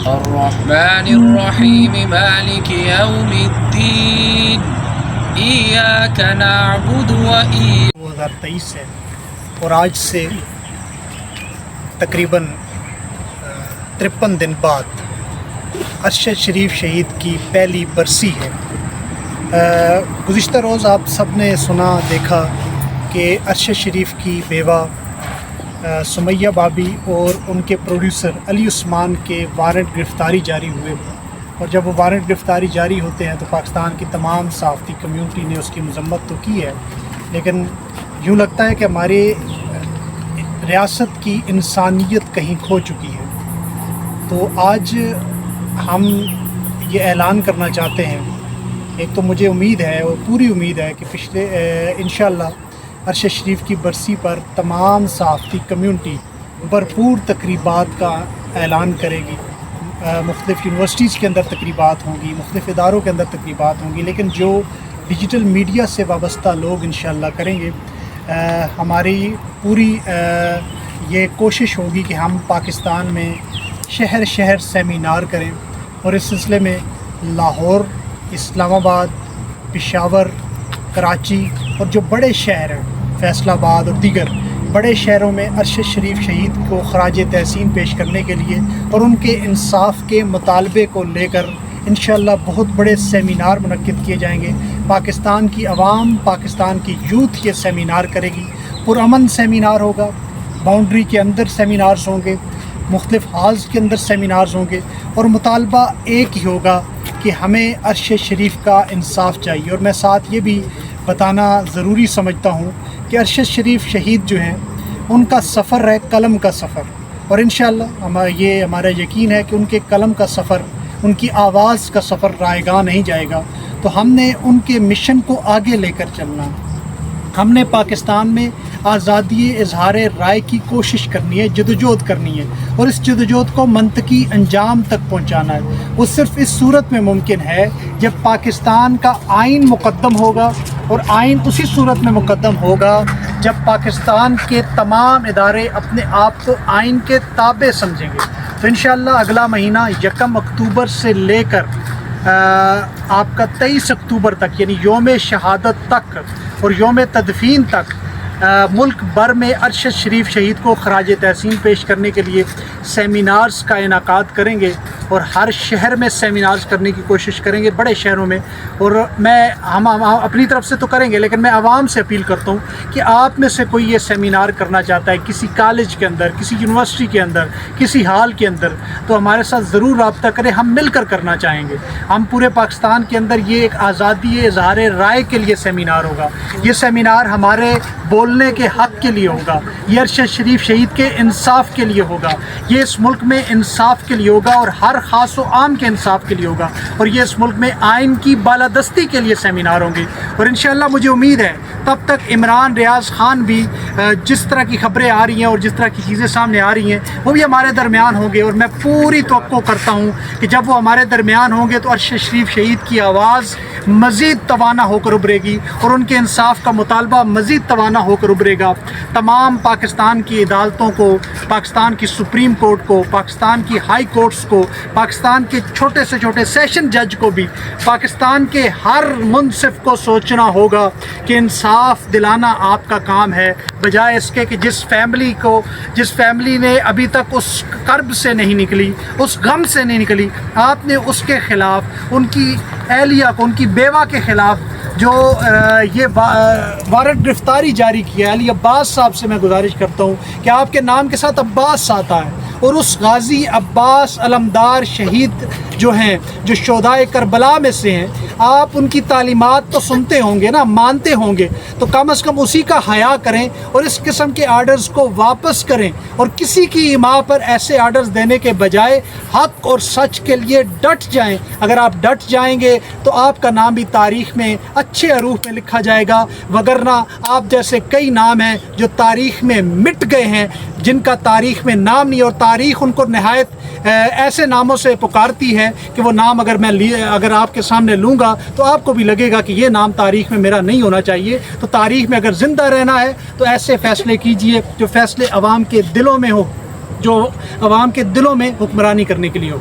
الرحمن الرحیم مالک یوم الدین ایاک نعبد و ایاک 2023 ہے اور آج سے تقریباً 53 دن بعد ارشد شریف شہید کی پہلی برسی ہے۔ گزشتہ روز آپ سب نے سنا دیکھا کہ ارشد شریف کی بیوہ سمیہ بابی اور ان کے پروڈیوسر علی عثمان کے وارنٹ گرفتاری جاری ہوئے، اور جب وہ وارنٹ گرفتاری جاری ہوتے ہیں تو پاکستان کی تمام صحافتی کمیونٹی نے اس کی مذمت تو کی ہے، لیکن یوں لگتا ہے کہ ہماری ریاست کی انسانیت کہیں کھو چکی ہے۔ تو آج ہم یہ اعلان کرنا چاہتے ہیں، ایک تو مجھے امید ہے اور پوری امید ہے کہ انشاءاللہ ارشد شریف کی برسی پر تمام صحافتی کمیونٹی بھرپور تقریبات کا اعلان کرے گی۔ مختلف یونیورسٹیز کے اندر تقریبات ہوں گی، مختلف اداروں کے اندر تقریبات ہوں گی، لیکن جو ڈیجیٹل میڈیا سے وابستہ لوگ انشاءاللہ کریں گے۔ ہماری پوری یہ کوشش ہوگی کہ ہم پاکستان میں شہر شہر سیمینار کریں، اور اس سلسلے میں لاہور، اسلام آباد، پشاور، کراچی اور جو بڑے شہر ہیں فیصل آباد اور دیگر بڑے شہروں میں ارشد شریف شہید کو خراج تحسین پیش کرنے کے لیے اور ان کے انصاف کے مطالبے کو لے کر انشاءاللہ بہت بڑے سیمینار منعقد کیے جائیں گے۔ پاکستان کی عوام، پاکستان کی یوتھ یہ سیمینار کرے گی، پرامن سیمینار ہوگا، باؤنڈری کے اندر سیمینارز ہوں گے، مختلف ہالز کے اندر سیمینارز ہوں گے، اور مطالبہ ایک ہی ہوگا کہ ہمیں ارشد شریف کا انصاف چاہیے۔ اور میں ساتھ یہ بھی بتانا ضروری سمجھتا ہوں کہ ارشد شریف شہید جو ہیں ان کا سفر ہے قلم کا سفر، اور انشاءاللہ یہ ہمارا یقین ہے کہ ان کے قلم کا سفر، ان کی آواز کا سفر رائے گاہ نہیں جائے گا۔ تو ہم نے ان کے مشن کو آگے لے کر چلنا ہے۔ ہم نے پاکستان میں آزادی اظہار رائے کی کوشش کرنی ہے، جدوجہد کرنی ہے، اور اس جدوجہد کو منطقی انجام تک پہنچانا ہے۔ وہ صرف اس صورت میں ممکن ہے جب پاکستان کا آئین مقدم ہوگا، اور آئین اسی صورت میں مقدم ہوگا جب پاکستان کے تمام ادارے اپنے آپ کو آئین کے تابع سمجھیں گے۔ تو انشاءاللہ اگلا مہینہ 1 اکتوبر سے لے کر آپ کا 23 اکتوبر تک، یعنی یوم شہادت تک اور یوم تدفین تک، ملک بھر میں ارشد شریف شہید کو خراج تحسین پیش کرنے کے لیے سیمینارز کا انعقاد کریں گے، اور ہر شہر میں سیمینارز کرنے کی کوشش کریں گے، بڑے شہروں میں۔ اور ہم اپنی طرف سے تو کریں گے، لیکن میں عوام سے اپیل کرتا ہوں کہ آپ میں سے کوئی یہ سیمینار کرنا چاہتا ہے کسی کالج کے اندر، کسی یونیورسٹی کے اندر، کسی ہال کے اندر، تو ہمارے ساتھ ضرور رابطہ کریں، ہم مل کر کرنا چاہیں گے۔ ہم پورے پاکستان کے اندر یہ ایک آزادی اظہار رائے کے لیے سیمینار ہوگا، یہ سیمینار ہمارے بولنے کے حق کے لیے ہوگا، یہ ارشد شریف شہید کے انصاف کے لیے ہوگا، یہ اس ملک میں انصاف کے لیے ہوگا، اور ہر خاص و عام کے انصاف کے لیے ہوگا، اور یہ اس ملک میں آئین کی بالادستی کے لیے سیمینار ہوں گے۔ اور انشاءاللہ مجھے امید ہے تب تک عمران ریاض خان بھی جس طرح کی خبریں آ رہی ہیں اور جس طرح کی چیزیں سامنے آ رہی ہیں وہ بھی ہمارے درمیان ہوں گے، اور میں پوری توقع کرتا ہوں کہ جب وہ ہمارے درمیان ہوں گے تو ارشد شریف شہید کی آواز مزید توانا ہو کر ابھرے گی، اور ان کے انصاف کا مطالبہ مزید توانا ہو کر ابھرے گا۔ تمام پاکستان کی عدالتوں کو، پاکستان کی سپریم کورٹ کو، پاکستان کی ہائی کورٹس کو، پاکستان کے چھوٹے سے چھوٹے سیشن جج کو بھی، پاکستان کے ہر منصف کو سوچنا ہوگا کہ انصاف دلانا آپ کا کام ہے، بجائے اس کے کہ جس فیملی نے ابھی تک اس کرب سے نہیں نکلی، اس غم سے نہیں نکلی، آپ نے اس کے خلاف، ان کی اہلیہ کو، ان کی بیوہ کے خلاف جو یہ وارنٹ گرفتاری جاری کیا ہے، علی عباس صاحب سے میں گزارش کرتا ہوں کہ آپ کے نام کے ساتھ عباس آتا ہے، اور اس غازی عباس علمدار شہید جو ہیں، جو شہدائے کربلا میں سے ہیں، آپ ان کی تعلیمات تو سنتے ہوں گے نا، مانتے ہوں گے، تو کم از کم اسی کا حیا کریں اور اس قسم کے آرڈرز کو واپس کریں، اور کسی کی ماں پر ایسے آرڈرز دینے کے بجائے حق اور سچ کے لیے ڈٹ جائیں۔ اگر آپ ڈٹ جائیں گے تو آپ کا نام بھی تاریخ میں اچھے حروف میں لکھا جائے گا، وگرنہ آپ جیسے کئی نام ہیں جو تاریخ میں مٹ گئے ہیں، جن کا تاریخ میں نام نہیں، اور تاریخ ان کو نہایت ایسے ناموں سے پکارتی ہے کہ وہ نام اگر آپ کے سامنے لوں گا تو آپ کو بھی لگے گا کہ یہ نام تاریخ میں میرا نہیں ہونا چاہیے۔ تو تاریخ میں اگر زندہ رہنا ہے تو ایسے فیصلے کیجئے جو فیصلے عوام کے دلوں میں ہو، جو عوام کے دلوں میں حکمرانی کرنے کے لیے ہو۔